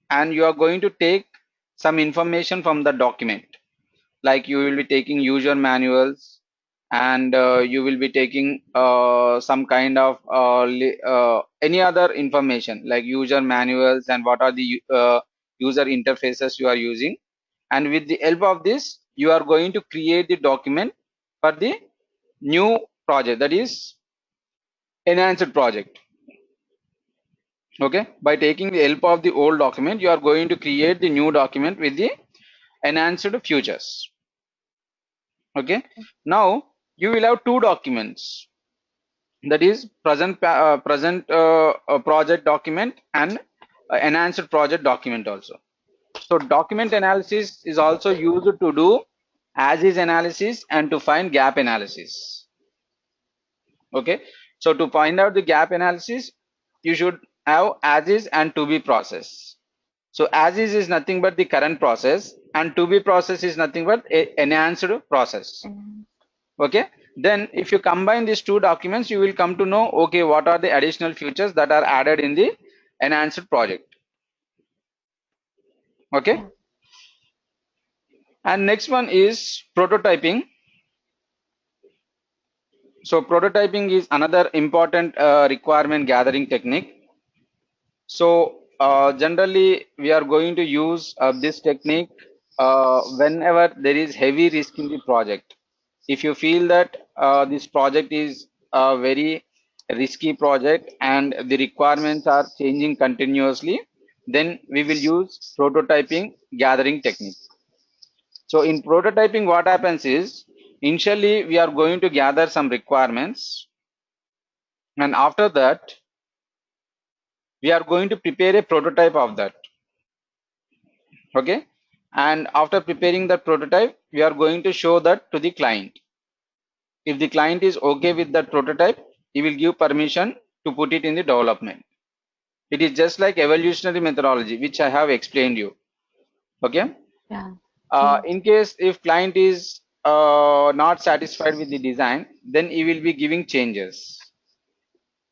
and you are going to take some information from the document. Like you will be taking user manuals, and you will be taking some kind of any other information like user manuals and what are the user interfaces you are using. And with the help of this, you are going to create the document for the new project, that is enhanced project. Okay, by taking the help of the old document, you are going to create the new document with the enhanced features. Okay, now you will have two documents, that is present project document and enhanced project document also. So document analysis is also used to do as is analysis and to find gap analysis. Okay, so to find out the gap analysis, you should have as is and to be process. So as is nothing but the current process, and to be process is nothing but a enhanced process. Okay, then if you combine these two documents, you will come to know, okay, what are the additional features that are added in the enhanced project. Okay, and next one is prototyping. So prototyping is another important requirement gathering technique. So generally we are going to use this technique whenever there is heavy risk in the project. If you feel that this project is a very risky project and the requirements are changing continuously, then we will use prototyping gathering technique. So in prototyping, what happens is initially we are going to gather some requirements, and after that we are going to prepare a prototype of that. Okay, and after preparing the prototype, we are going to show that to the client. If the client is okay with that prototype, he will give permission to put it in the development. It is just like evolutionary methodology, which I have explained you. Okay, Yeah. in case if client is not satisfied with the design, then he will be giving changes.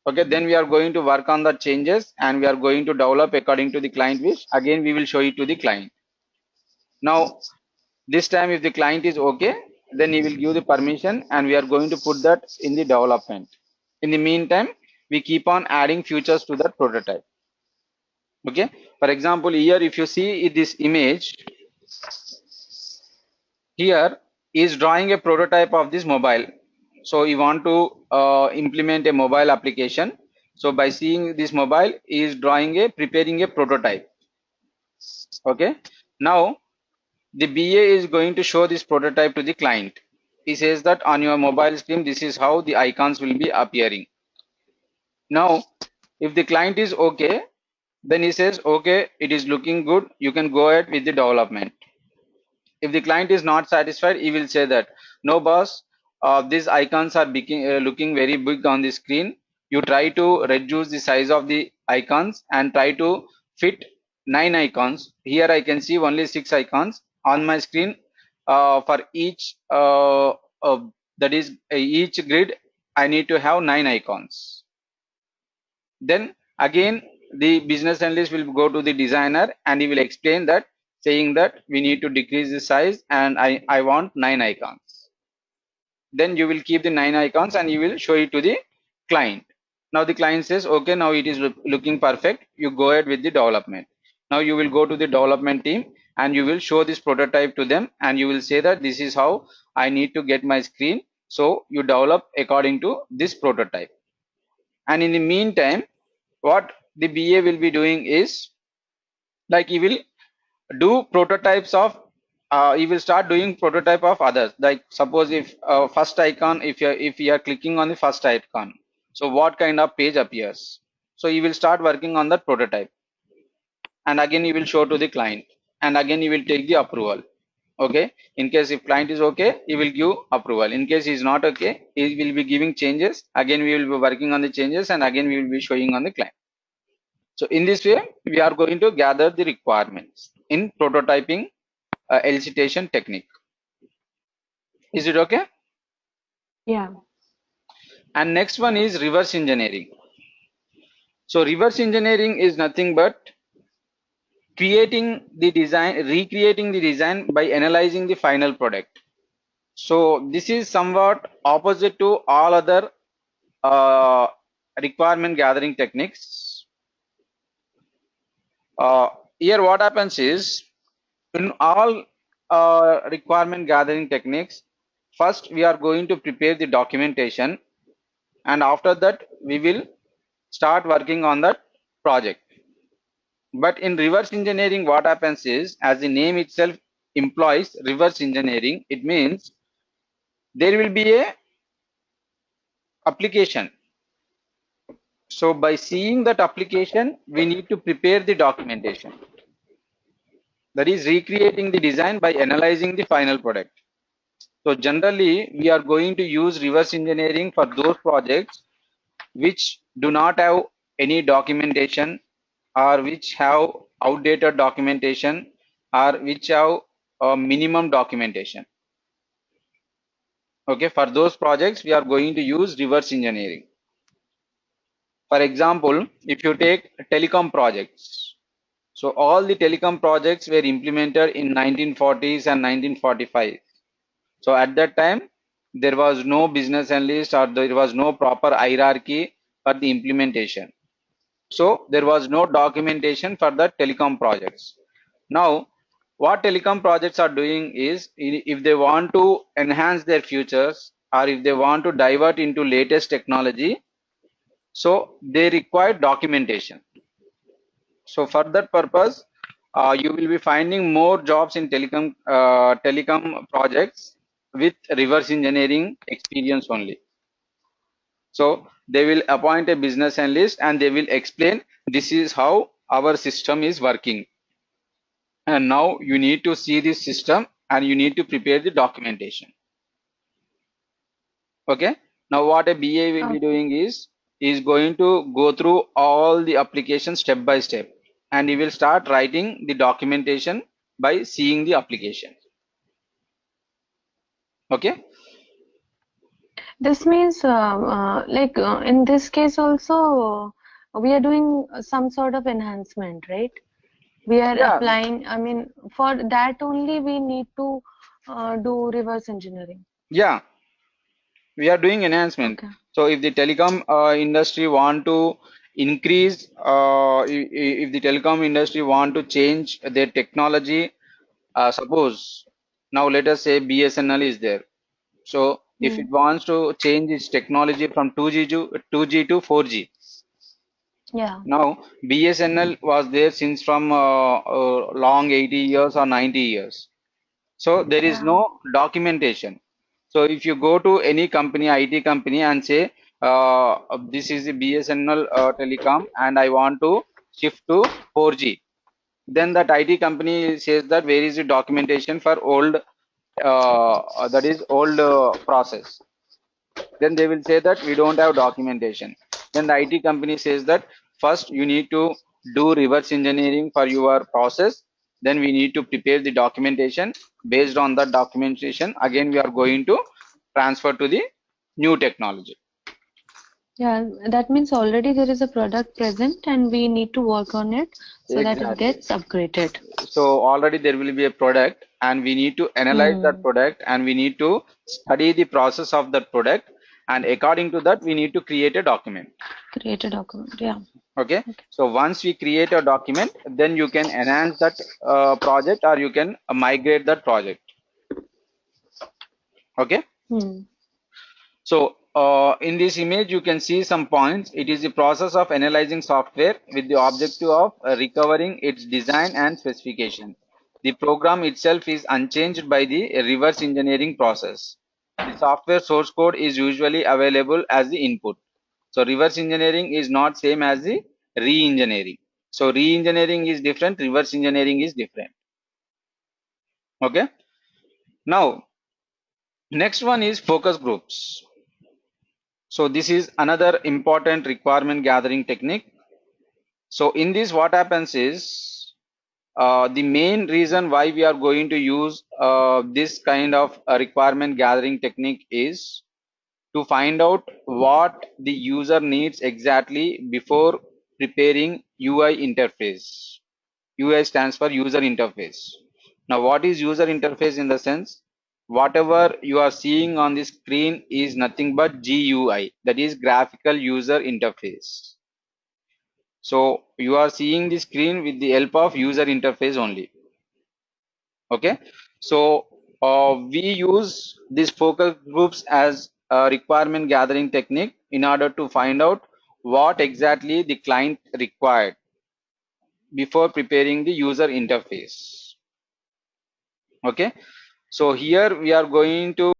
Okay, then we are going to work on the changes and we are going to develop according to the client wish. Again, we will show it to the client. Now this time if the client is okay, then he will give the permission and we are going to put that in the development. In the meantime, we keep on adding features to that prototype. Okay, for example, here if you see this image, here is drawing a prototype of this mobile. So you want to implement a mobile application. So by seeing this mobile, he is preparing a prototype. Okay, now the BA is going to show this prototype to the client. He says that on your mobile screen, this is how the icons will be appearing. Now, if the client is okay, then he says, okay, it is looking good. You can go ahead with the development. If the client is not satisfied, he will say that, no boss, these icons are looking very big on the screen. You try to reduce the size of the icons and try to fit 9 icons. Here I can see only 6 icons on my screen. For each that is each grid, I need to have 9 icons. Then again the business analyst will go to the designer and he will explain that, saying that we need to decrease the size and I want 9 icons. Then you will keep the 9 icons and you will show it to the client. Now the client says, okay, now it is looking perfect. You go ahead with the development. Now you will go to the development team and you will show this prototype to them and you will say that this is how I need to get my screen. So you develop according to this prototype. And in the meantime, what the BA will be doing is, like, he will do prototypes of he will start doing prototype of others. Like suppose if first icon, if you are clicking on the first icon, so what kind of page appears. So he will start working on that prototype, and again he will show to the client, and again he will take the approval. Okay, in case if client is okay, he will give approval. In case he is not okay, he will be giving changes. Again we will be working on the changes and again we will be showing on the client. So in this way, we are going to gather the requirements in prototyping elicitation technique. Is it okay? Yeah. And next one is reverse engineering. So reverse engineering is nothing but creating the design, recreating the design by analyzing the final product. So this is somewhat opposite to all other uh, requirement gathering techniques. Uh, Here what happens is, in all requirement gathering techniques, first we are going to prepare the documentation, and after that we will start working on that project. But in reverse engineering, what happens is, as the name itself implies reverse engineering, it means there will be a application. So by seeing that application, we need to prepare the documentation. That is recreating the design by analyzing the final product. So generally, we are going to use reverse engineering for those projects which do not have any documentation, or which have outdated documentation, or which have a minimum documentation. Okay, for those projects, we are going to use reverse engineering. For example, if you take telecom projects, so all the telecom projects were implemented in 1940s and 1945. So at that time, there was no business analyst, or there was no proper hierarchy for the implementation. So there was no documentation for the telecom projects. Now, what telecom projects are doing is, if they want to enhance their futures, or if they want to divert into latest technology, so they require documentation. So for that purpose, you will be finding more jobs in telecom projects with reverse engineering experience only. So they will appoint a business analyst and they will explain, this is how our system is working. And now you need to see this system and you need to prepare the documentation. Okay. Now what a BA will be Okay. doing is going to go through all the applications step by step, and he will start writing the documentation by seeing the application. Okay. This means, in this case also, we are doing some sort of enhancement, right? We are Yeah. applying, I mean, for that only we need to do reverse engineering. Yeah. We are doing enhancement. Okay. So if the telecom industry want to increase, if the telecom industry want to change their technology, suppose now let us say BSNL is there. So if it Hmm. wants to change its technology from 2G to 4G, Yeah. now BSNL was there since from long 80 years or 90 years. So there is Yeah. no documentation. So if you go to any company, IT company, and say, this is the BSNL telecom and I want to shift to 4G, then that IT company says that where is the documentation for old, that is old process. Then they will say that we don't have documentation. Then the IT company says that first you need to do reverse engineering for your process. Then we need to prepare the documentation. Based on that documentation, again we are going to transfer to the new technology. Yeah, that means already there is a product present and we need to work on it so that it Exactly. gets upgraded. So already there will be a product and we need to analyze that Hmm. product and we need to study the process of that product, and according to that we need to create a document. Create a document. Yeah. Okay. Okay. So once we create a document, then you can enhance that project, or you can migrate that project. Okay. Hmm. So in this image you can see some points. It is the process of analyzing software with the objective of recovering its design and specification. The program itself is unchanged by the reverse engineering process. The software source code is usually available as the input. So reverse engineering is not same as the re-engineering. So re-engineering is different, reverse engineering is different. Okay. Now, next one is focus groups. So this is another important requirement gathering technique. So in this, what happens is, the main reason why we are going to use this kind of requirement gathering technique is to find out what the user needs exactly before preparing UI interface. UI stands for user interface. Now, what is user interface in the sense? Whatever you are seeing on the screen is nothing but GUI, that is graphical user interface. So you are seeing the screen with the help of user interface only. Okay. So we use these focus groups as a requirement gathering technique in order to find out what exactly the client required before preparing the user interface. Okay. So here we are going to